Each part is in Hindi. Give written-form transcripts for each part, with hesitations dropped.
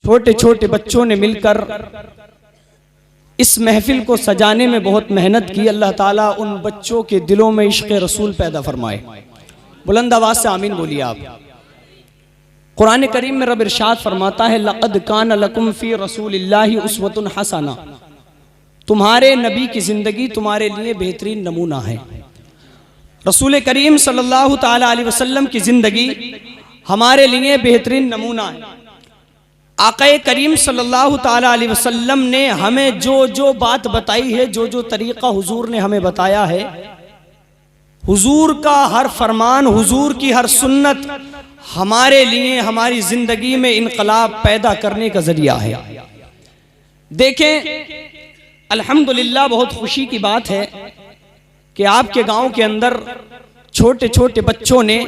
छोटे छोटे बच्चों ने मिलकर इस महफिल को सजाने में बहुत मेहनत की। अल्लाह ताला उन बच्चों के दिलों में इश्क़ रसूल पैदा फरमाए। बुलंद आवाज से आमीन बोलिए आप। कुरान करीम में रब इरशाद फरमाता है, लक़द कान लकुम फ़ी रसूलिल्लाहि उस्वतुन हसना, तुम्हारे नबी की जिंदगी तुम्हारे लिए बेहतरीन नमूना है। रसूल करीम सल्लल्लाहु ताला अलैहि वसल्लम की जिंदगी हमारे लिए बेहतरीन नमूना है। आक़ाए करीम सल्लल्लाहु ताला अलैहि वसल्लम ने हमें जो जो बात बताई है, जो जो तरीक़ा हुजूर ने हमें बताया है, हुजूर का हर फरमान, हुजूर की हर सुन्नत हमारे लिए हमारी जिंदगी में इनकलाब पैदा करने का जरिया है। देखें अल्हम्दुलिल्लाह, बहुत खुशी की बात है कि आपके गांव के अंदर छोटे छोटे बच्चों ने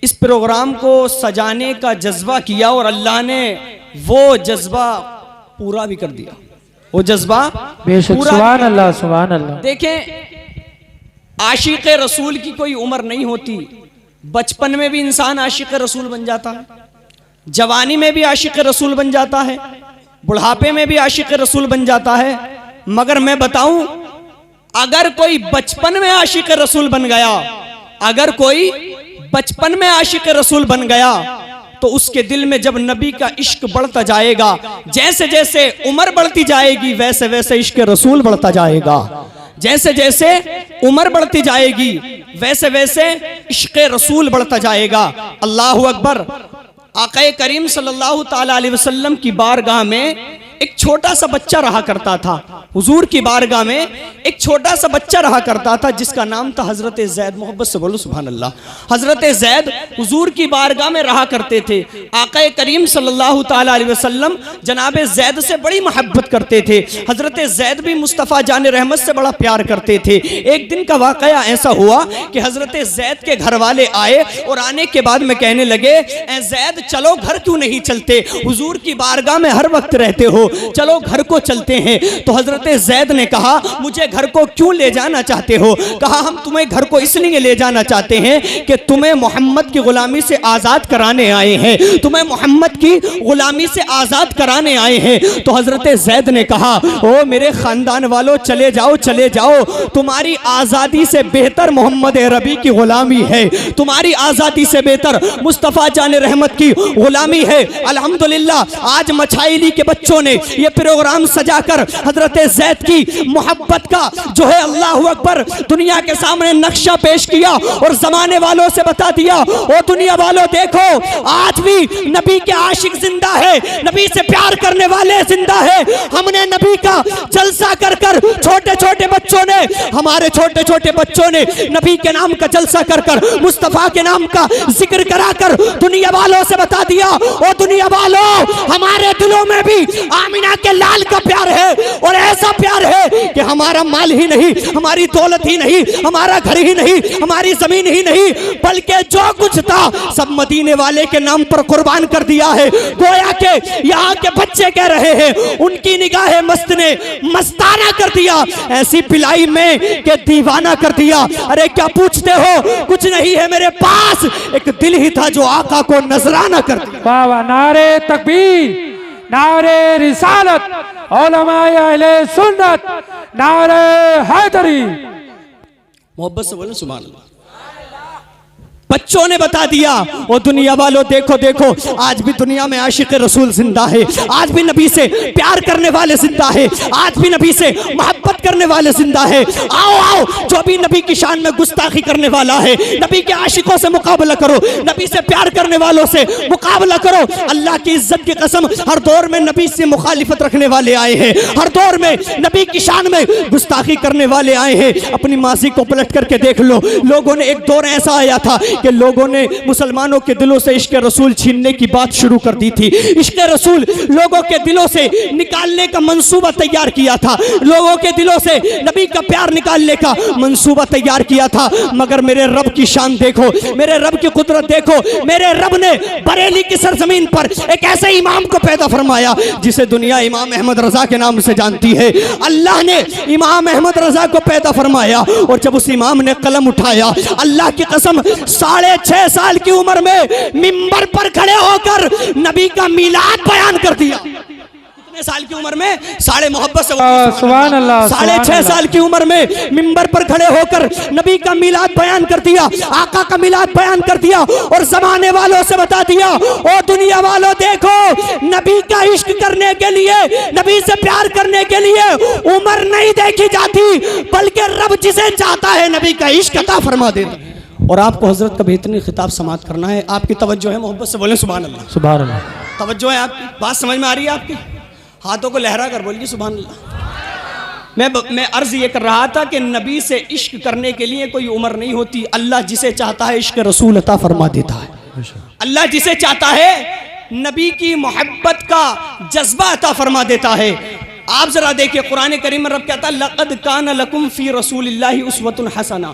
इस प्रोग्राम को सजाने का जज्बा किया और अल्लाह ने वो जज्बा पूरा भी कर दिया। वो जज्बा सुभान अल्लाह, सुभान अल्लाह। देखें आशिक़ रसूल की कोई उम्र नहीं होती। बचपन में भी इंसान आशिक़ रसूल बन जाता है, जवानी में भी आशिक़ रसूल बन जाता है, बुढ़ापे में भी आशिक़ रसूल बन जाता है। मगर मैं बताऊं, अगर कोई बचपन में आशिक़ रसूल बन गया, अगर कोई बचपन में आशिक़ रसूल बन गया, तो उसके दिल में जब नबी का इश्क बढ़ता जाएगा, जैसे जैसे उम्र बढ़ती जाएगी वैसे वैसे इश्क रसूल बढ़ता जाएगा। जैसे जैसे उम्र बढ़ती जाएगी वैसे वैसे इश्क रसूल बढ़ता जाएगा। अल्लाहु अकबर। आक़ाए करीम सल्लल्लाहु ताला अलैहि वसल्लम की बारगाह में एक छोटा सा बच्चा रहा करता था। हुजूर की बारगाह में एक छोटा सा बच्चा रहा करता था जिसका नाम था हजरत ज़ैद। मोहब्बत से बोलो सुभान अल्लाह। हजरत ज़ैद हुजूर की बारगाह में रहा करते थे। आक़ाए करीम सल्लल्लाहु ताला अलैहि वसल्लम जनाब ज़ैद से बड़ी मोहब्बत करते थे। हजरत ज़ैद भी मुस्तफ़ा जान रहमत से बड़ा प्यार करते थे। एक दिन का वाक़या ऐसा हुआ कि हजरत ज़ैद के घर वाले आए और आने के बाद में कहने लगे, ए ज़ैद चलो घर क्यों नहीं चलते, हुजूर की बारगाह में हर वक्त रहते हो, चलो घर को चलते हैं। तो हजरत ज़ैद ने कहा, मुझे घर को क्यों ले जाना चाहते हो? कहा, हम तुम्हें घर को इसलिए ले जाना चाहते हैं कि तुम्हें मोहम्मद की गुलामी से आज़ाद कराने आए हैं, तुम्हें मोहम्मद की गुलामी से आज़ाद कराने आए हैं। तो हजरत ज़ैद ने कहा, ओ मेरे ख़ानदान वालों, चले जाओ चले जाओ, तुम्हारी आज़ादी से बेहतर मोहम्मद अरबी की गुलामी है, तुम्हारी आज़ादी से बेहतर मुस्तफ़ा जान रहमत की गुलामी है। अल्हम्दुलिल्लाह आज मछाइली के बच्चों ने ये प्रोग्राम सजाकर हजरत ज़ैद की मोहब्बत का जो है अल्लाह अकबर दुनिया के सामने नक्शा पेश किया और जमाने वालों से बता दिया, ओ दुनिया वालों देखो, आज भी नबी के आशिक जिंदा है, नबी से प्यार करने वाले जिंदा है। हमने नबी का जलसा कर कर छोटे छोटे बच्चों ने, हमारे छोटे छोटे बच्चों ने नबी के नाम का जलसा कर कर, मुस्तफ़ा के नाम का जिक्र करा कर दुनिया वालों से बता दिया, ओ दुनिया वालों, हमारे दिलों में भी आमिना के लाल का प्यार है और ऐसा प्यार है कि हमारा माल ही नहीं, हमारी दौलत ही नहीं, हमारा घर ही नहीं, हमारी जमीन ही नहीं, बल्कि जो कुछ था सब मदीने वाले के नाम पर कुर्बान कर दिया है। गोया के यहाँ के बच्चे कह रहे हैं, उनकी निगाहें मस्त ने मस्ताना कर दिया, ऐसी पिलाई में कि दीवाना कर दिया। अरे क्या पूछते हो, कुछ नहीं है मेरे पास, एक दिल ही था जो आका को नजराना कर दिया। बाबा नारे तकबीर, नारे रिसालत, उलमाए अहले सुन्नत, नारे हैदरी। मोहब्बत से बोलो सुभान अल्लाह। बच्चों ने बता दिया, वो दुनिया वालों देखो देखो, आज भी दुनिया में आशिक रसूल जिंदा है, आज भी नबी से प्यार करने वाले जिंदा है, आज भी नबी से मोहब्बत करने वाले जिंदा है। आओ आओ, जो भी नबी की शान में गुस्ताखी करने वाला है, नबी के आशिकों से मुकाबला करो, नबी से प्यार करने वालों से मुकाबला करो। अल्लाह की इज्जत की कसम, हर दौर में नबी से मुखालिफत रखने वाले आए हैं, हर दौर में नबी की शान में गुस्ताखी करने वाले आए हैं। अपनी माजी को पलट करके देख लो, लोगों ने एक दौर ऐसा आया था कि लोगों ने मुसलमानों के दिलों से इश्क रसूल छीनने की बात शुरू कर दी थी। इश्क रसूल लोगों के दिलों से निकालने का मंसूबा तैयार किया था, लोगों के दिलों से नबी का प्यार निकालने का मंसूबा तैयार किया था। मगर मेरे रब की शान देखो, मेरे रब की कुदरत देखो, मेरे रब ने बरेली की सरजमीन पर एक ऐसे इमाम को पैदा फरमाया जिसे दुनिया इमाम अहमद रजा के नाम से जानती है। अल्लाह ने इमाम अहमद रजा को पैदा फरमाया और जब उस इमाम ने कलम उठाया, अल्लाह की कसम 6.5 साल की उम्र में मिंबर पर खड़े होकर नबी का मिलाद बयान कर दिया। उम्र में साढ़े मोहब्बत से सुभान अल्लाह, 6.5 साल की उम्र में मिंबर पर खड़े होकर नबी का मिलाद बयान कर दिया, आका का मिलाद बयान कर दिया और जमाने वालों से बता दिया, ओ दुनिया वालों देखो, नबी का इश्क करने के लिए, नबी से प्यार करने के लिए उम्र नहीं देखी जाती, बल्कि रब जिसे चाहता है नबी का इश्क अता फरमा देता। और आपको हजरत का बेहतरीन खिताब समाअत करना है। आपकी तवज्जो है, मोहब्बत से बोलें सुभान अल्लाह। सुभान अल्लाह। तवज्जो है आपकी, बात समझ में आ रही है आपकी? हाथों को लहरा कर बोलिए सुभान अल्लाह। मैं अर्ज ये कर रहा था कि नबी से इश्क करने के लिए कोई उम्र नहीं होती। अल्लाह जिसे चाहता है इश्क रसूल अता फरमा देता है। अल्लाह जिसे चाहता है नबी की मोहब्बत का जज्बा अता फरमा देता है। आप जरा देखिए, कुरान करीम में रब कहता है लक़द कान लकुम फी रसूलिल्लाहि उस्वतुन हसना,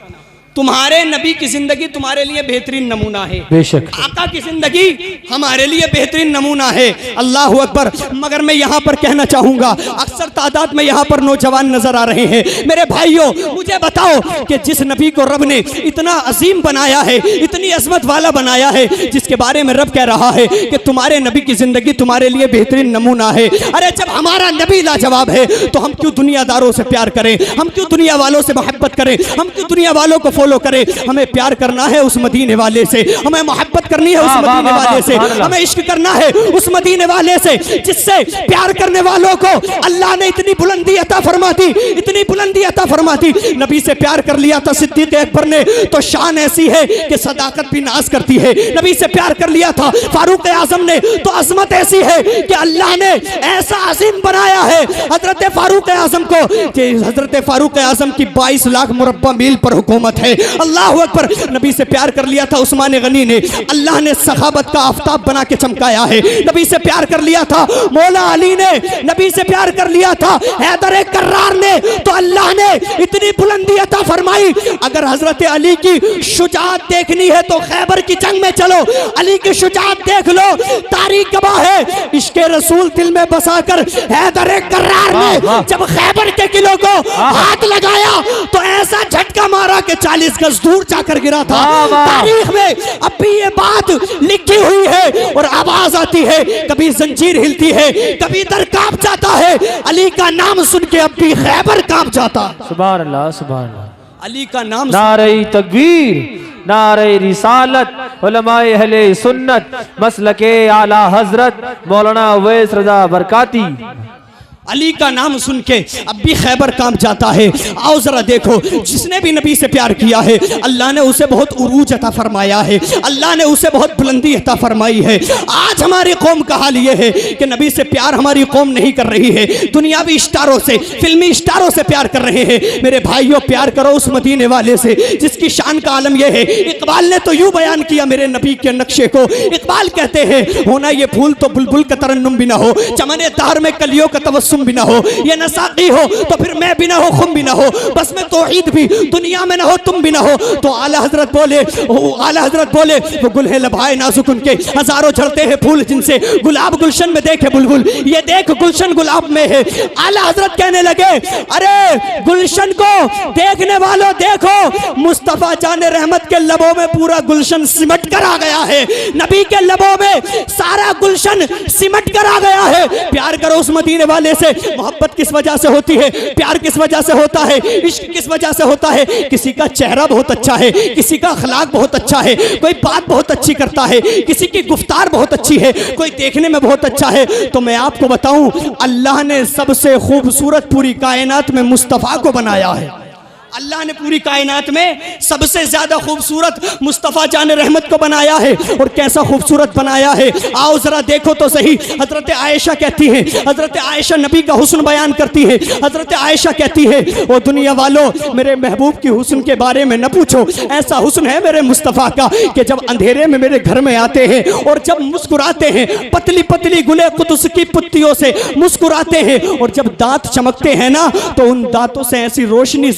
तुम्हारे नबी की जिंदगी तुम्हारे लिए बेहतरीन नमूना है। बेशक आका की जिंदगी हमारे लिए बेहतरीन नमूना है। अल्लाह अकबर। मगर मैं यहाँ पर कहना चाहूंगा, अक्सर तादाद में यहाँ पर नौजवान नजर आ रहे हैं। मेरे भाइयों, मुझे बताओ कि जिस नबी को रब ने इतना अजीम बनाया है, इतनी अजमत वाला बनाया है, जिसके बारे में रब कह रहा है कि तुम्हारे नबी की जिंदगी तुम्हारे लिए बेहतरीन नमूना है। अरे जब हमारा नबी लाजवाब है तो हम क्यों दुनियादारों से प्यार करें, हम क्यों दुनिया वालों से मोहब्बत करें, हम क्यों दुनिया वालों को फॉलो करें? हमें प्यार करना है उस मदीने वाले से, हमें मोहब्बत करनी है उस मदीने वाले से, हमें इश्क करना है उस मदीने वाले से जिससे प्यार करने वालों को अल्लाह ने इतनी बुलंदी अता फरमा दी, इतनी बुलंदी अता फरमा दी। नबी से प्यार कर लिया था सिद्दीक अकबर ने तो शान ऐसी है कि सदाकत भी नाज करती है। नबी से प्यार कर लिया था फारूक आजम ने तो अजमत ऐसी है कि अल्लाह ने ऐसा अजीम बनाया है हजरत फारूक आजम को कि हजरत फारूक आजम की 22 लाख मुरब्बा मील पर हुकूमत है। अल्लाह अकबर। नबी से प्यार कर लिया था उस्मान गनी ने, अल्लाह ने सखाबत का आफताब बना के चमकाया है। नबी से प्यार कर लिया था मौला अली ने, नबी से प्यार कर लिया था हैदर कर्रार ने तो अल्लाह ने इतनी बुलंदी अता फरमाई। अगर हजरत अली की शुजाअत देखनी है तो खैबर की जंग में चलो, अली की शुजाअत देख लो, तारीख गवाह है। इश्क़े रसूल दिल में बसाकर हैदर कर्रार ने जब खैबर के किलों को हाथ लगाया तो ऐसा झटका मारा कि 40 गज दूर जाकर गिरा था। तारीख में अब भी ये बात लिखी हुई है और आवाज आती है, कभी जंजीर हिलती है, कभी दर कांप जाता है। अली का नाम सुन के अब भी खैबर कांप जाता। सुभान अल्लाह, सुभान अल्लाह। अली का नाम नारे तकबीर, नारे रिसालत, उलमाए अहले सुन्नत, मसलके आला हजरत मौलाना अवैस रजा बरकाती। अली का नाम सुन के अब भी खैबर कांप जाता है। आओ जरा देखो, जिसने भी नबी से प्यार किया है अल्लाह ने उसे बहुत उरूज अता फरमाया है, अल्लाह ने उसे बहुत बुलंदी अता फरमाई है। आज हमारी कौम का हाल ये है कि नबी से प्यार हमारी कौम नहीं कर रही है, दुनियावी स्टारों से, फिल्मी स्टारों से प्यार कर रहे हैं। मेरे भाइयों, प्यार करो उस मदीने वाले से जिसकी शान का आलम यह है। इकबाल ने तो यूं बयान किया मेरे नबी के नक्शे को। इकबाल कहते हैं, होना ये फूल तो बुलबुल का तरन्नुम भी ना हो, चमने तार में कलियों का तवस्सुम भी ना हो, ये न साक़ी हो तो फिर मैं भी ना हो, खुम भी ना हो, बस में तौहीद भी दुनिया में ना हो, तुम भी ना हो। तो आला हजरत बोले, वो गुल है लभाए नाजुक उनके, हजारों झड़ते हैं फूल जिनसे गुलाब गुलशन में देखे बुलबुल, ये देख गुलशन गुलाब में है। आला हजरत कहने लगे, अरे गुलशन को देखने वालों देखो, मुस्तफा जाने रहमत के लबों में पूरा गुलशन सिमट कर आ गया है। नबी के लबों में सारा गुलशन सिमट कर आ गया है। प्यार करो उस मदीने वाले से। मोहब्बत किस वजह से होती है, प्यार किस वजह से होता है, इश्क किस वजह से होता है? किसी का चेहरा बहुत अच्छा है, किसी का अखलाक बहुत अच्छा है, कोई बात बहुत अच्छी करता है, किसी की गुफ्तार बहुत अच्छी है, कोई देखने में बहुत अच्छा है। तो मैं आपको बताऊं, अल्लाह ने सबसे खूबसूरत पूरी कायनात में मुस्तफ़ा को बनाया है। अल्लाह ने पूरी कायनात में सबसे ज्यादा खूबसूरत मुस्तफ़ा जान रहमत को बनाया है। और कैसा खूबसूरत बनाया है, आओ जरा देखो तो सही। हजरत आयशा कहती है, हजरत आयशा नबी का हुस्न बयान करती है। हजरत आयशा कहती है, ओ दुनिया वालों, मेरे महबूब की हुस्न के बारे में न पूछो, ऐसा हुस्न है मेरे मुस्तफ़ा का कि जब अंधेरे में मेरे घर में आते हैं और जब मुस्कुराते हैं, पतली पतली गुले कुदस की पुत्तियों से मुस्कुराते हैं, और जब दांत चमकते हैं ना तो उन दांतों से ऐसी रोशनी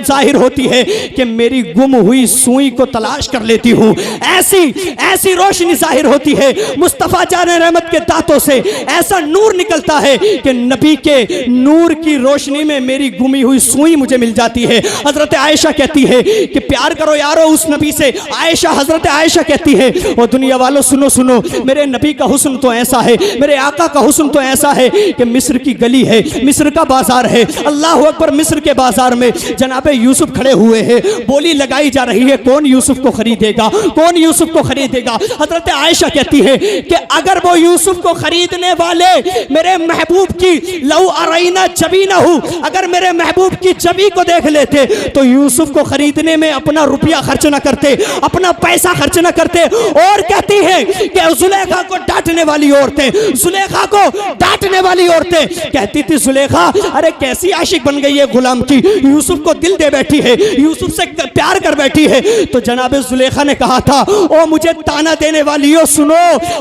जाहिर होती है कि मेरी गुम हुई सुई को तलाश कर लेती हूँ। ऐसी ऐसी रोशनी जाहिर होती है मुस्तफ़ा जान रहमत के दांतों से, ऐसा नूर निकलता है कि नबी के नूर की रोशनी में मेरी गुमी हुई सुई मुझे मिल जाती है। हजरत आयशा कहती है कि प्यार करो यारो उस नबी से। हजरत आयशा कहती है और दुनिया वालों सुनो सुनो, मेरे नबी का हुस्न तो ऐसा है, मेरे आका का हुस्न तो ऐसा है कि मिस्र की गली है, मिस्र का बाजार है, अल्लाह अकबर, मिस्र के बाजार में जनाब यूसुफ खड़े हुए हैं, बोली लगाई जा रही है कौन यूसुफ को खरीदेगा, कौन यूसुफ को खरीदेगा। हजरत आयशा कहती है कि अगर वो यूसुफ को खरीदने वाले मेरे महबूब की लहू अरैना जबी ना हो, अगर मेरे महबूब की जबी को देख लेते तो यूसुफ को खरीदने में अपना रुपया खर्च ना करते, अपना पैसा खर्च ना करते। और कहती है कि जुलेखा को डांटने वाली औरतें, जुलेखा को डांटने वाली औरतें कहती थी जुलेखा अरे कैसी आशिक बन गई है गुलाम की, यूसुफ को दिल दे बैठी है, यूसुफ से प्यार कर बैठी है। तो जनाब जुलेखा ने कहा था ओ मुझे ताना देने वाली हो, सुनो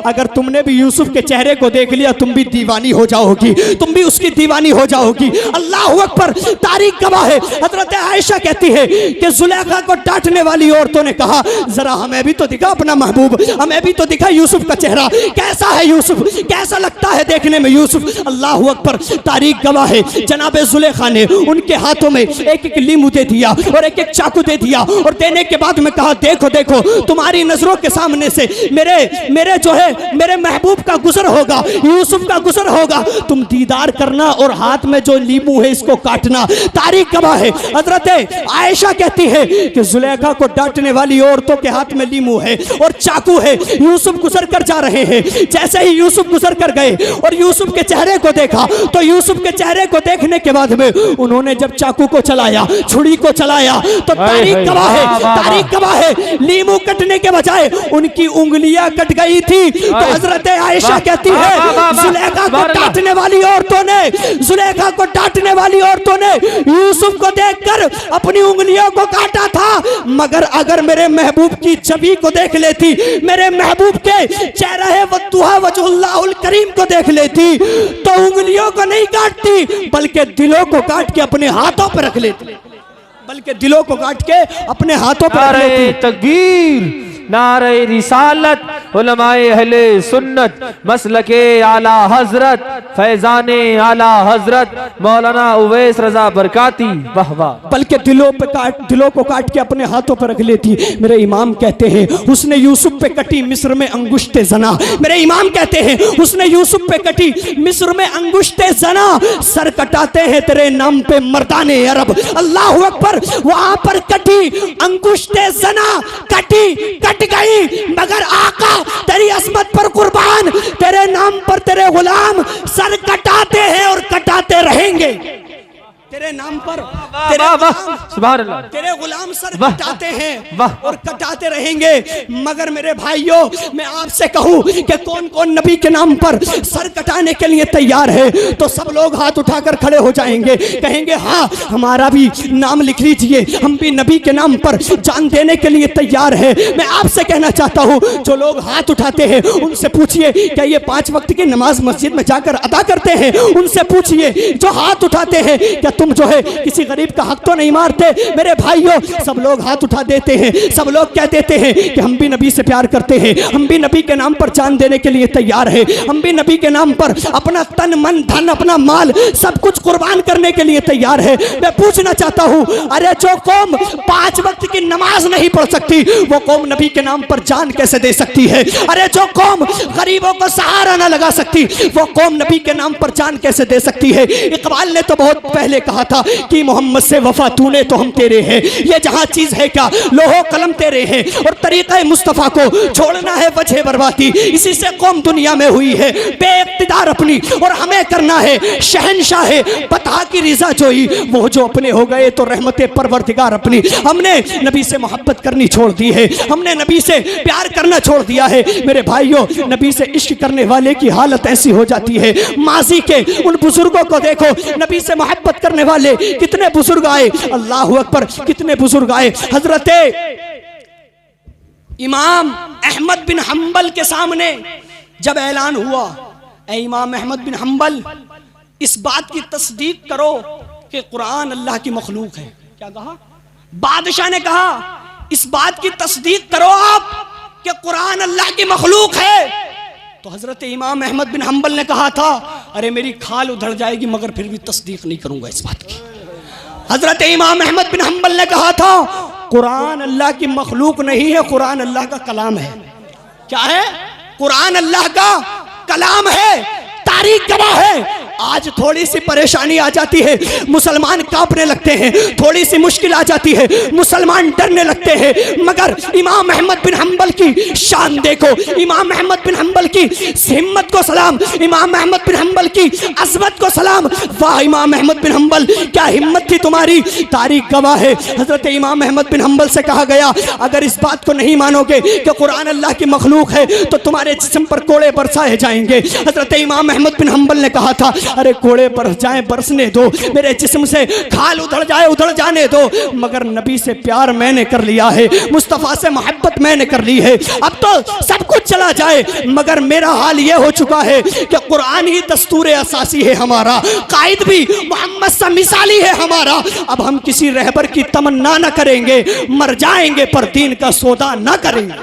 अगर तुमने भी यूसुफ के चेहरे को देख लिया तुम भी दीवानी हो जाओगी, तुम भी उसकी दीवानी हो जाओगी। अल्लाह अकबर, तारीख गवाह है। हजरत आयशा कहती है कि जुलेखा को डांटने वाली औरतों ने कहा जरा हमें भी तो दिखा अपना महबूब, हमें भी तो दिखा यूसुफ का चेहरा कैसा है, यूसुफ कैसा लगता है देखने में यूसुफ। अल्लाह अकबर, तारीख गवाह है। जनाब जुलेखा ने उनके हाथों में एक एक लीमू दे दिया और एक एक चाकू दे दिया और देने के बाद में कहा देखो देखो तुम्हारी नजरों के सामने से मेरे जो है मेरे महबूब का गुजर होगा, यूसुफ का गुजर होगा, तुम दीदार करना और हाथ में जो लीमू है इसको काटना। तारीख गवाह है। हजरत आयशा कहती है कि जुलेखा को डांटने वाली औरतों के हाथ में लीमू है और चाकू है, यूसुफ गुजर कर जा रहे हैं। जैसे ही यूसुफ गुजर कर गए और यूसुफ के चेहरे को देखा तो यूसुफ के चेहरे को देखने के बाद में उन्होंने जब चाकू को चलाया, छुरी को चलाया तो तारीख गवाह है, तारीख गवाह है, लीमू कटने के बजाय उनकी उंगलियां कट गई थी। तो हजरत आयशा कहती है जुलेखा को डांटने वाली औरतों ने, जुलेखा को डांटने वाली औरतों ने यूसुफ को देखकर अपनी उंगलियों को काटा था, मगर अगर मेरे महबूब की छवि को देख लेती, मेरे महबूब के चेहरे वद्दुहा वजहुल्लाहुल करीम को देख लेती तो उंगलियों को नहीं काटती बल्कि दिलों को काट के अपने हाथों पर रख लेती, बल्कि दिलों को काट के अपने हाथों पर रख लेती। तकबीर, नारे रिसालत, उलमाए अहले सुन्नत, मसलके आला हजरत, फैजाने आला हजरत मौलाना उवैस रजा बरकाती। वाह वाह। बल्कि दिलों को काट के अपने हाथों पर रख लेती। मेरे इमाम कहते हैं उसने यूसुफ पे कटी मिस्र में अंगुश्ते जना, मेरे इमाम कहते हैं उसने यूसुफ पे कटी मिस्र में अंगुश्ते जना, सर कटाते हैं तेरे नाम पे मर्दाने अरब। अल्लाह अकबर, वहां पर कटी अंगुश्ते जना, कटी कट गई मगर आका तेरी असमत पर कुर्बान, तेरे नाम पर तेरे गुलाम सर कटाते हैं और कटाते रहेंगे। तेरे नाम पर तेरे गुलाम सर कटाते हैं और कटाते रहेंगे। मगर मेरे भाइयों मैं आपसे कहूं कि कौन कौन नबी के नाम पर सर कटाने के लिए तैयार है तो सब लोग हाथ उठाकर खड़े हो जाएंगे, कहेंगे हाँ हमारा भी नाम लिख लीजिए, हम भी नबी के नाम पर जान देने के लिए तैयार है। मैं आपसे कहना चाहता हूं जो लोग हाथ उठाते हैं उनसे पूछिए क्या ये 5 वक्त की नमाज मस्जिद में जाकर अदा करते हैं, उनसे पूछिए जो हाथ उठाते हैं क्या तुम जो है किसी गरीब का हक तो नहीं मारते। मेरे भाइयों सब लोग हाथ उठा देते हैं, सब लोग कह देते हैं कि हम भी नबी से प्यार करते हैं, हम भी नबी के नाम पर जान देने के लिए तैयार हैं, हम भी नबी के नाम पर अपना तन मन धन अपना माल सब कुछ कुर्बान करने के लिए तैयार है। मैं पूछना चाहता हूं अरे जो कौम 5 वक्त की नमाज नहीं पढ़ सकती वो कौम नबी के नाम पर जान कैसे दे सकती है। अरे जो कौम गरीबों को सहारा ना लगा सकती वो कौम नबी के नाम पर जान कैसे दे सकती है। इकबाल ने तो बहुत पहले कहा था कि मोहम्मद से वफा तूने तो हम तेरे हैं, ये जहां चीज है क्या लोहो कलम तेरे हैं और तरीक़े मुस्तफ़ा को छोड़ना है वजह बर्बादी। इसी से कौम दुनिया में हुई है बेइख्तिदार अपनी और हमें करना है शहनशाह है बता की रिजा जोई, वो जो अपने हो गए तो रहमत परवरदिगार अपनी। हमने नबी से मोहब्बत करनी छोड़ दी है, हमने नबी से प्यार करना छोड़ दिया है। मेरे भाइयों नबी से इश्क करने वाले की हालत ऐसी हो जाती है, माजी के उन बुजुर्गों को देखो, नबी से मोहब्बत करने वाले कितने बुजुर्ग आए, अल्लाह अकबर कितने बुजुर्ग आए। हजरत इमाम अहमद बिन हंबल के सामने जब ऐलान हुआ ऐ इमाम अहमद बिन हंबल इस बात की तस्दीक करो कि कुरान अल्लाह की मखलूक है। क्या कहा? बादशाह ने कहा इस बात की तस्दीक करो आप कि कुरान अल्लाह की मखलूक है। तो हजरत इमाम अहमद बिन हम्बल ने कहा था अरे मेरी खाल उधड़ जाएगी मगर फिर भी तस्दीक नहीं करूंगा इस बात की। हजरत इमाम अहमद बिन हम्बल ने कहा था कुरान अल्लाह की मखलूक नहीं है, कुरान अल्लाह का कलाम है। क्या है? कुरान अल्लाह का कलाम है। तारीख गवाह है। आज थोड़ी सी परेशानी आ जाती है मुसलमान कांपने लगते हैं, थोड़ी सी मुश्किल आ जाती है मुसलमान डरने लगते हैं, मगर इमाम अहमद बिन हम्बल की शान देखो, इमाम अहमद बिन हम्बल की हिम्मत को सलाम, इमाम अहमद बिन हम्बल की अज़मत को सलाम। वाह इमाम अहमद बिन हम्बल, क्या हिम्मत थी तुम्हारी। तारीख गवाह है। हजरत इमाम अहमद बिन हम्बल से कहा गया अगर इस बात को नहीं मानोगे कि कुरान अल्लाह की मखलूक है तो तुम्हारे जिस्म पर कोड़े बरसाए जाएंगे। हजरत इमाम अहमद बिन हम्बल ने कहा था अरे कोड़े बरस जाएं बरसने दो, मेरे जिस्म से खाल उधड़ जाए उधड़ जाने दो, मगर नबी से प्यार मैंने कर लिया है, मुस्तफ़ा से मोहब्बत मैंने कर ली है। अब तो सब कुछ चला जाए मगर मेरा हाल ये हो चुका है कि कुरान ही दस्तूर असासी है हमारा, कायद भी मोहम्मद सा मिसाली है हमारा। अब हम किसी रहबर की तमन्ना न करेंगे, मर जाएंगे पर दीन का सौदा न करेंगे,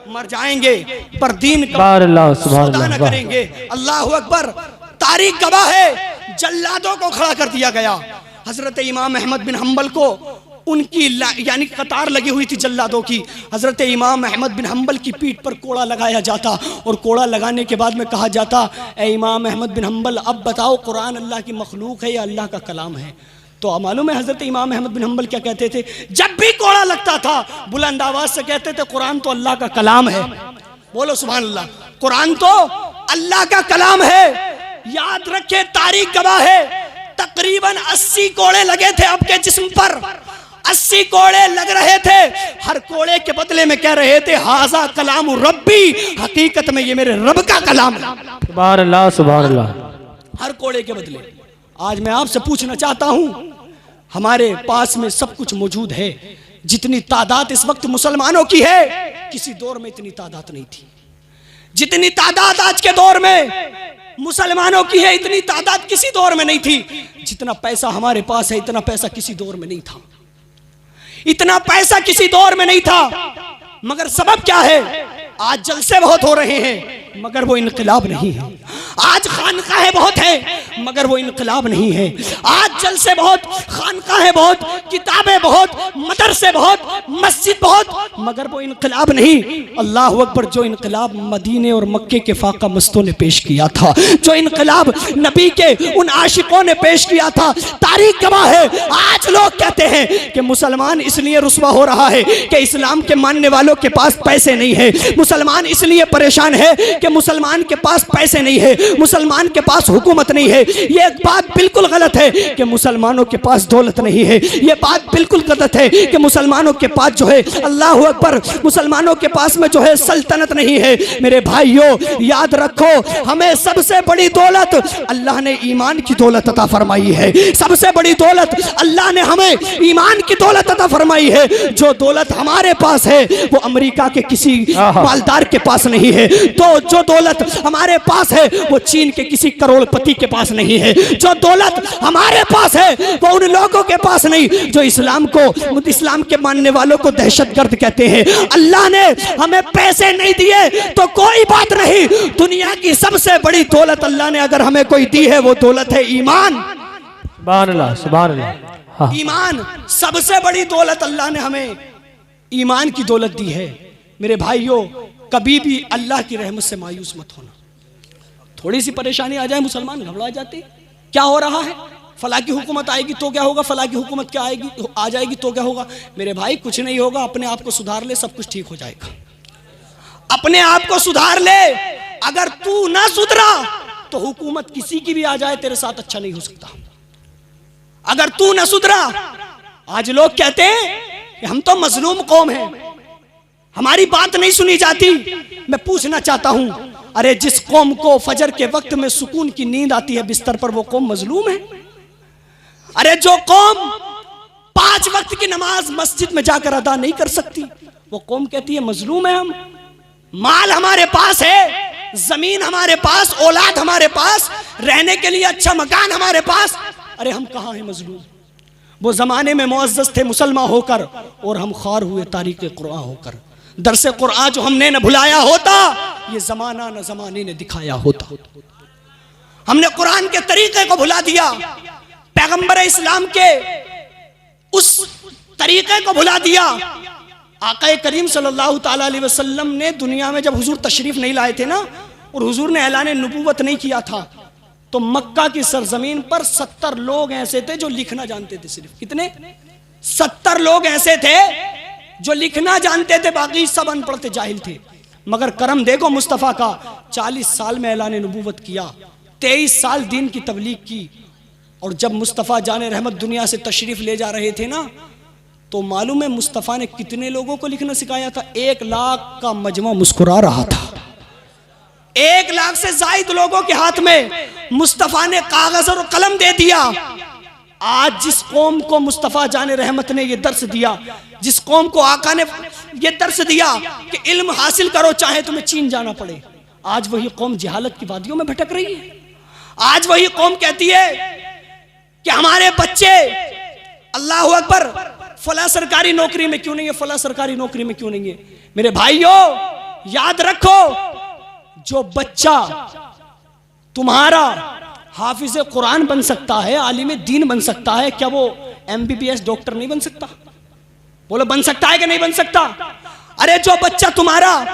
मर जाएंगे पर दीन का सौदा न करेंगे। अल्लाह अकबर। तारीख गवाह है जल्लादों को खड़ा कर दिया गया। हजरत इमाम अहमद बिन हम्बल को उनकी यानी कतार लगी हुई थी जल्लादों की। हजरत इमाम अहमद बिन हम्बल की पीठ पर कोड़ा लगाया जाता और कोड़ा लगाने के बाद में कहा जाता ए इमाम अहमद बिन हम्बल अब बताओ कुरान अल्लाह की मखलूक है या अल्लाह का कलाम है। तो मालूम है हजरत इमाम अहमद बिन हम्बल क्या कहते थे, जब भी कोड़ा लगता था बुलंद आवाज से कहते थे कुरान तो अल्लाह का कलाम है। बोलो सुभान अल्लाह। कुरान तो अल्लाह का कलाम है। याद रखे तारीख गवाह है तकरीबन 80 कोड़े लगे थे आपके जिस्म पर, 80 कोड़े लग रहे थे। हर कोड़े के बदले में कह रहे थे हाजा कलाम रब्बी, हकीकत में ये मेरे रब का कलाम है। सुभान अल्लाह सुभान अल्लाह। हर कोड़े के बदले। आज मैं आपसे पूछना चाहता हूं हमारे पास में सब कुछ मौजूद है, जितनी तादाद इस वक्त मुसलमानों की है किसी दौर में इतनी तादाद नहीं थी। जितनी तादाद आज के दौर में मुसलमानों की है इतनी तादाद किसी दौर में नहीं थी। जितना पैसा हमारे पास है इतना पैसा किसी दौर में नहीं था, इतना पैसा किसी दौर में नहीं था। मगर सबब क्या है? आज जलसे बहुत हो रहे हैं मगर वो इनकलाब नहीं है। आज खानकाहें बहुत है मगर वो इनकलाब नहीं है। आज जलसे बहुत, खानकाहें बहुत, किताबें बहुत, मदरसे बहुत, मस्जिद बहुत, मगर वो इनकलाब नहीं। अल्लाह अकबर। जो इनकलाब मदीने और मक्के के फाका मस्तों ने पेश किया था, जो इनकलाब नबी के उन आशिकों ने पेश किया था, तारीख गवाह है। आज लोग कहते हैं कि मुसलमान इसलिए रुस्वा हो रहा है कि इस्लाम के मानने वालों के पास पैसे नहीं है, मुसलमान इसलिए परेशान है कि मुसलमान के पास पैसे नहीं है, मुसलमान के पास हुकूमत नहीं है। ये बात बिल्कुल गलत है कि मुसलमानों के पास दौलत नहीं है। ये बात बिल्कुल गलत है कि मुसलमानों के पास जो है अल्लाह अकबर, मुसलमानों के पास में जो है सल्तनत नहीं है। मेरे भाइयों याद रखो हमें सबसे बड़ी दौलत अल्लाह ने ईमान की दौलत अता फरमाई है। सबसे बड़ी दौलत अल्लाह ने हमें ईमान की दौलत अता फरमाई है। जो दौलत हमारे पास है वो अमेरिका के किसी मालदार के पास नहीं है। तो जो दौलत हमारे पास है वो चीन के किसी करोड़पति के पास नहीं है। जो दौलत हमारे पास है वो उन लोगों के पास नहीं जो इस्लाम के मानने वालों को दहशतगर्द कहते हैं। अल्लाह ने हमें पैसे नहीं दिए तो कोई बात नहीं, दुनिया की सबसे बड़ी दौलत अल्लाह ने अगर हमें कोई दी है वो दौलत है ईमान। सुभान अल्लाह सुभान अल्लाह। ईमान सबसे बड़ी दौलत अल्लाह ने हमें ईमान की दौलत दी है। मेरे भाइयों कभी भी अल्लाह की रहमत से मायूस मत होना। थोड़ी सी परेशानी आ जाए मुसलमान घबरा जाते, क्या हो रहा है, फला की हुकूमत आएगी तो क्या होगा, फला की हुकूमत क्या आएगी आ जाएगी तो क्या होगा। मेरे भाई कुछ नहीं होगा, अपने आप को सुधार ले सब कुछ ठीक हो जाएगा। अपने आप को सुधार ले। अगर तू ना सुधरा तो हुकूमत किसी की भी आ जाए तेरे साथ अच्छा नहीं हो सकता। अगर तू ना सुधरा, आज लोग कहते हैं कि हम तो मजलूम कौम हैं, हमारी बात नहीं सुनी जाती। मैं पूछना चाहता हूं, अरे जिस कौम को फजर के वक्त में सुकून की नींद आती है बिस्तर पर, वो कौम मजलूम है? अरे जो कौम 5 वक्त की नमाज मस्जिद में जाकर अदा नहीं कर सकती वो कौम कहती है मजलूम है। हम माल हमारे पास है, जमीन हमारे पास, औलाद हमारे पास, रहने के लिए अच्छा मकान हमारे पास, अरे हम कहां हैं मजलूम? वो ज़माने में मुअज़्ज़ज़ थे मुसलमान होकर, और हम ख़ार हुए तारीक़ कुरान होकर। दरस कुरान जो हमने न भुलाया होता, ये ज़माना न ज़माने ने दिखाया होता। हमने कुरान के तरीक़े को भुला दिया, पैगम्बर इस्लाम के उस तरीक़े को भुला दिया। आक़ा करीम सल्लल्लाहु ताला अलैहि वसल्लम ने दुनिया में जब हुजूर तशरीफ़ नहीं लाए थे ना, और हुजूर ने ऐलान नबूवत नहीं किया था, तो मक्का की सरजमीन पर 70 लोग ऐसे थे जो लिखना जानते थे। सिर्फ कितने? 70 लोग ऐसे थे जो लिखना जानते थे, बाकी सब अनपढ़ थे, जाहिल थे। मगर करम देखो मुस्तफ़ा का, 40 साल में ऐलान नबूवत किया, 23 साल दीन की तबलीग की। और जब मुस्तफ़ा जाने रहमत दुनिया से तशरीफ़ ले जा रहे थे ना, तो मालूम है मुस्तफ़ा ने कितने लोगों को लिखना सिखाया था? 1 लाख का मजमा मुस्कुरा रहा था। 1 लाख से ज़ायद लोगों के हाथ में मुस्तफ़ा ने कागज़ और कलम दे दिया। आज जिस कौम को मुस्तफ़ा जाने रहमत ने ये दर्स दिया, जिस कौम को आका ने ये दर्स दिया कि इल्म हासिल करो चाहे तुम्हें चीन जाना पड़े, आज वही कौम जहालत की वादियों में भटक रही है। आज वही कौम कहती है कि हमारे बच्चे, अल्लाह अकबर, फला सरकारी नौकरी में क्यों नहीं है, फला सरकारी नौकरी में क्यों नहीं है। मेरे भाइयों, याद रखो, जो बच्चा तुम्हारा हाफिज कुरान बन सकता है, आलिम दीन बन सकता है, क्या वो MBBS डॉक्टर नहीं बन सकता? बोलो, बन सकता है कि नहीं बन सकता? अरे जो बच्चा तुम्हारा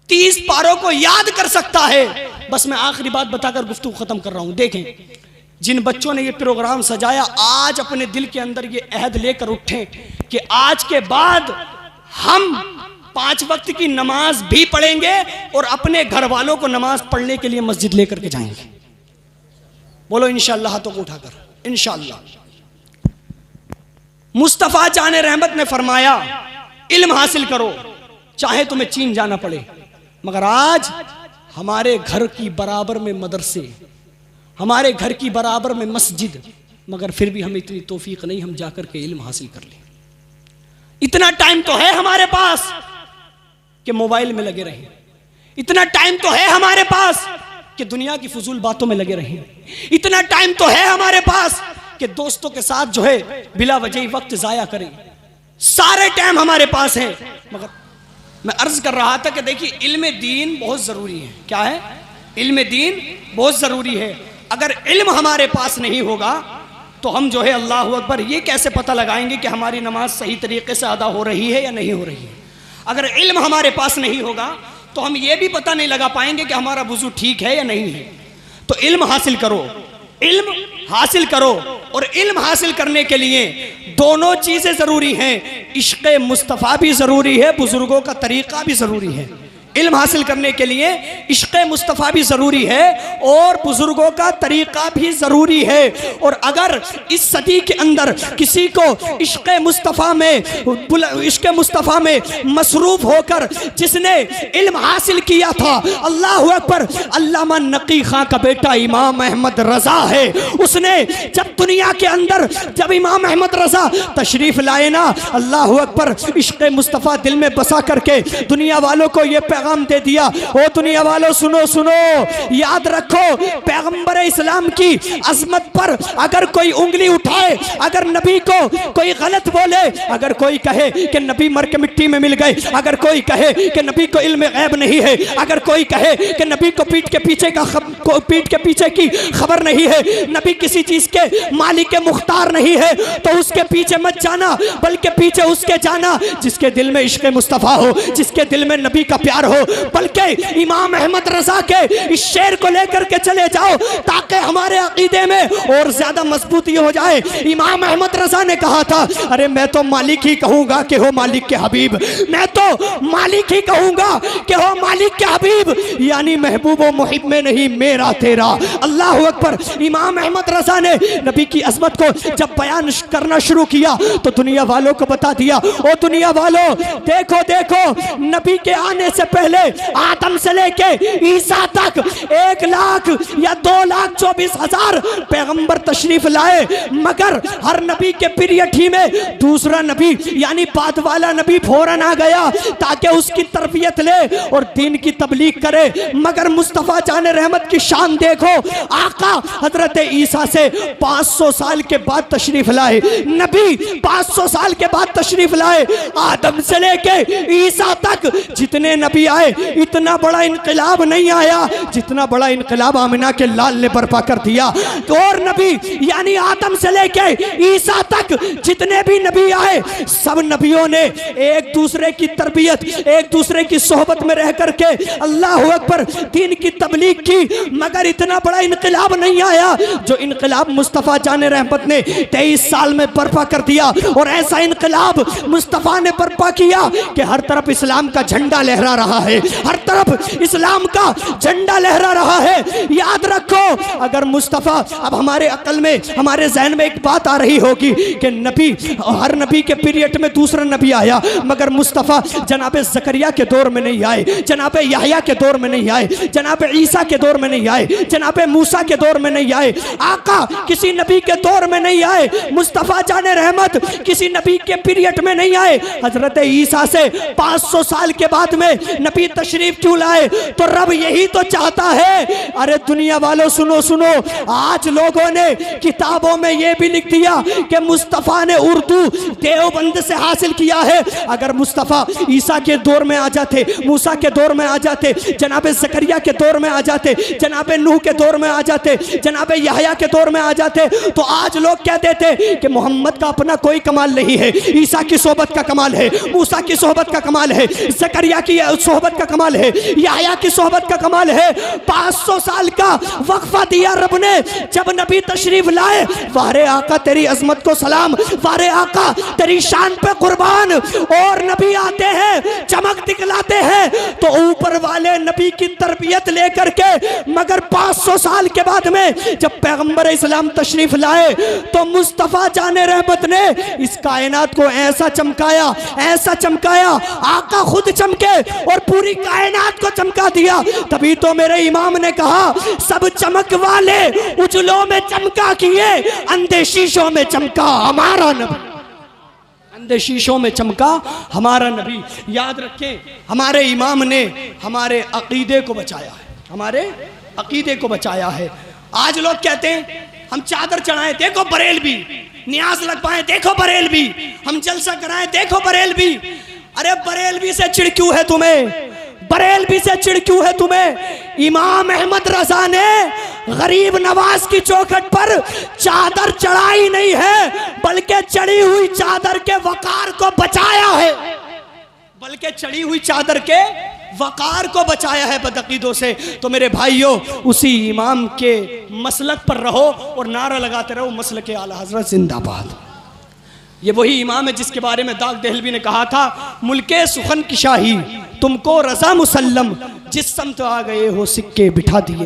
30 पारों को याद कर सकता है, बस मैं आखिरी बात बताकर गुफ्तगू खत्म कर रहा हूं। देखें, जिन बच्चों ने ये प्रोग्राम सजाया, आज अपने दिल के अंदर ये अहद लेकर उठें कि आज के बाद हम 5 वक्त की नमाज भी पढ़ेंगे और अपने घर वालों को नमाज पढ़ने के लिए मस्जिद लेकर के जाएंगे। बोलो इंशाअल्लाह, हाथों को उठाकर इंशाअल्लाह। मुस्तफ़ा जाने रहमत ने फरमाया, इल्म हासिल करो चाहे तुम्हें चीन जाना पड़े। मगर आज हमारे घर की बराबर में मदरसे, हमारे घर की बराबर में मस्जिद, मगर फिर भी हमें इतनी तौफीक नहीं हम जाकर के इल्म हासिल कर लें। इतना टाइम तो है हमारे पास कि मोबाइल में लगे रहें, इतना टाइम तो है हमारे पास कि दुनिया की फजूल बातों में लगे रहें, इतना टाइम तो है हमारे पास कि दोस्तों के साथ जो है बिला वजह वक्त जाया करें। सारे टाइम हमारे पास है। मगर मैं अर्ज कर रहा था कि देखिए, इल्म दीन बहुत जरूरी है। क्या है? इल्म दीन बहुत जरूरी है। अगर इल्म हमारे पास नहीं होगा तो हम जो है, अल्लाह अकबर, ये कैसे पता लगाएंगे कि हमारी नमाज सही तरीके से अदा हो रही है या नहीं हो रही है? अगर इल्म हमारे पास नहीं होगा तो हम ये भी पता नहीं लगा पाएंगे कि हमारा वुज़ू ठीक है या नहीं है। तो इल्म हासिल करो, इल्म हासिल करो। और इल्म हासिल करने के लिए दोनों चीज़ें ज़रूरी हैं। इश्क़ मुस्तफ़ा भी ज़रूरी है, बुज़ुर्गों का तरीक़ा भी ज़रूरी है। इल्म हासिल करने के लिए इश्क़ मुस्तफ़ा भी ज़रूरी है और बुज़ुर्गों का तरीक़ा भी ज़रूरी है। और अगर इस सदी के अंदर किसी को इश्क़ मुस्तफ़ा में मसरूफ़ होकर जिसने इल्म हासिल किया था, अल्लाह अकबर, अल्लामा नकी खां का बेटा इमाम अहमद रज़ा है। उसने जब दुनिया के अंदर जब इमाम अहमद रज़ा तशरीफ़ लाए ना, अल्लाह अकबर, इश्क़ मुस्तफ़ा दिल में बसा करके दुनिया वालों को ये पैगाम दे दिया। ओ दुनिया वालों, सुनो सुनो, याद रखो, पैगंबर इस्लाम की अजमत पर अगर कोई उंगली उठाए, अगर नबी को कोई गलत बोले, अगर कोई कहे कि नबी मर के मिट्टी में मिल गए, अगर कोई कहे कि नबी को इल्म गैब नहीं है, अगर कोई कहे कि नबी को पीठ के पीछे की खबर नहीं है, नबी किसी चीज के मालिक के मुख्तार नहीं है, तो उसके पीछे मत जाना, बल्कि पीछे उसके जाना जिसके दिल में इश्क़ मुस्तफ़ा हो, जिसके दिल में नबी का प्यार हो। बल्कि इमाम अहमद रज़ा के इस शेर को लेकर के चले जाओ ताकि हमारे अकीदे में और ज्यादा मजबूती हो जाए। इमाम अहमद रज़ा ने कहा था, अरे मैं तो मालिक ही कहूंगा कि हो मालिक के हबीब, मैं तो मालिक ही कहूंगा कि हो मालिक के हबीब, यानी महबूब व मुहिब में नहीं, मेरा तेरा। अल्लाह अकबर। इमाम अहमद रज़ा ने नबी की अजमत को जब बयान करना शुरू किया तो दुनिया वालों को बता दिया, ओ दुनिया वालों, देखो देखो, नबी के आने से पहले आदम से लेके ईसा तक 1 लाख या 2 लाख 24,000 पैगंबर तशरीफ लाए, मगर हर नबी के पीरियड ही में दूसरा नबी यानी बाद वाला नबी फौरन आ गया ताकि उसकी तरबियत ले और दीन की तबलीग करे। मगर मुस्तफ़ा जान रहमत की शान देखो, आका हजरत ईसा से 500 साल के बाद तशरीफ लाए, नबी 500 साल के बाद तशरीफ लाए। आदम से लेके ईसा तक जितने नबी आए इतना बड़ा इनकलाब नहीं आया जितना बड़ा इनकलाब आमिना के लाल ने बर्पा कर दिया। और नबी यानी आदम से लेके ईसा तक जितने भी नबी आए सब नबियों ने एक दूसरे की तरबियत, एक दूसरे की सोहबत में रह करके अल्लाह अकबर दीन की तबलीग की। मगर इतना बड़ा इनकलाब नहीं आया जो इनकलाब मुस्तफ़ा जान रहमत ने 23 साल में बर्पा कर दिया। और ऐसा इनकलाब मुस्तफ़ा ने बर्पा किया कि हर तरफ इस्लाम का झंडा लहरा रहा है, हर तरफ इस्लाम का झंडा लहरा रहा है। याद रखो, अगर मुस्तफ़ा, अब हमारे अकल में, हमारे जहन में एक बात आ रही होगी कि नबी, हर नबी के पीरियड में दूसरा नबी आया, मगर मुस्तफ़ा जनाब ज़करिया के दौर में नहीं आए, जनाब याहया के दौर में नहीं आए, जनाब ईसा के दौर में नहीं आए, जनाब मूसा के दौर में नहीं आए, आका किसी नबी के दौर में नहीं आए, मुस्तफ़ा जाने रहमत किसी नबी के पीरियड में नहीं आए। हजरत ईसा से 500 साल के बाद में नबी तशरीफ क्यों लाए? तो रब यही तो चाहता है। अरे दुनिया वालों सुनो सुनो, आज लोगों ने किताबों में यह भी लिख दिया कि मुस्तफ़ा ने उर्दू देवबंद से हासिल किया है। अगर मुस्तफ़ा ईसा के दौर में आ जाते, मूसा के दौर में आ जाते, जनाब ज़करिया के दौर में आ जाते, जनाब नूह के दौर में आ जाते, जनाब याहया के दौर में आ जाते, तो आज लोग कहते थे कि मोहम्मद का अपना कोई कमाल नहीं है, ईसा की सोहबत का कमाल है, मूसा की सोहबत का कमाल है, ज़करिया की सोहबत का कमाल है, याहया की सोहबत का कमाल है। 500 साल का वक्फा दिया रब ने। जब नबी तशरीफ लाए, वारे आका तेरी अजमत को सलाम, वारे आका तेरी शान पे कुर्बान। और नबी आते हैं, चमक दिखलाते हैं, तो ऊपर वाले नबी की तरबियत लेकर के, मगर 500 साल के बाद में जब पैगंबर इस्लाम तशरीफ लाए तो मुस्तफ़ा जाने रहमत ने इस कायनात को ऐसा चमकाया, ऐसा चमकाया, आका खुद चमके और पूरी कायनात को चमका दिया। तभी तो मेरे इमाम ने कहा, सब चमक वाले उजलों में चमका किए, अंधे शीशों में चमका हमारा नबी, अंधे शीशों में चमका हमारा नबी। याद रखें, हमारे इमाम ने हमारे अकीदे को बचाया है, हमारे अकीदे को बचाया है। आज लोग कहते हैं हम चादर चढ़ाएं, देखो बरेलवी, नियाज लगवाएं, देखो बरेलवी, हम जलसा कराएं, देखो बरेलवी। अरे बरेलवी से चिढ़ क्यों है तुम्हें? बरेलवी से चिढ़ क्यों है तुम्हें? इमाम अहमद रजा ने गरीब नवाज की चौखट पर चादर चढ़ाई नहीं है, बल्कि चढ़ी हुई चादर के वकार को बचाया है, बल्कि चढ़ी हुई चादर के वकार को बचाया है बदअकीदों से। तो मेरे भाइयों, उसी इमाम के मसलक पर रहो और नारा लगाते रहो, मसलक आला हजरत जिंदाबाद। ये वही इमाम है जिसके बारे में दाग देहलवी ने कहा था, मुल्के सुखन की शाही तुमको रजा मुसल्लम, जिस समत आ गए हो सिक्के बिठा दिए।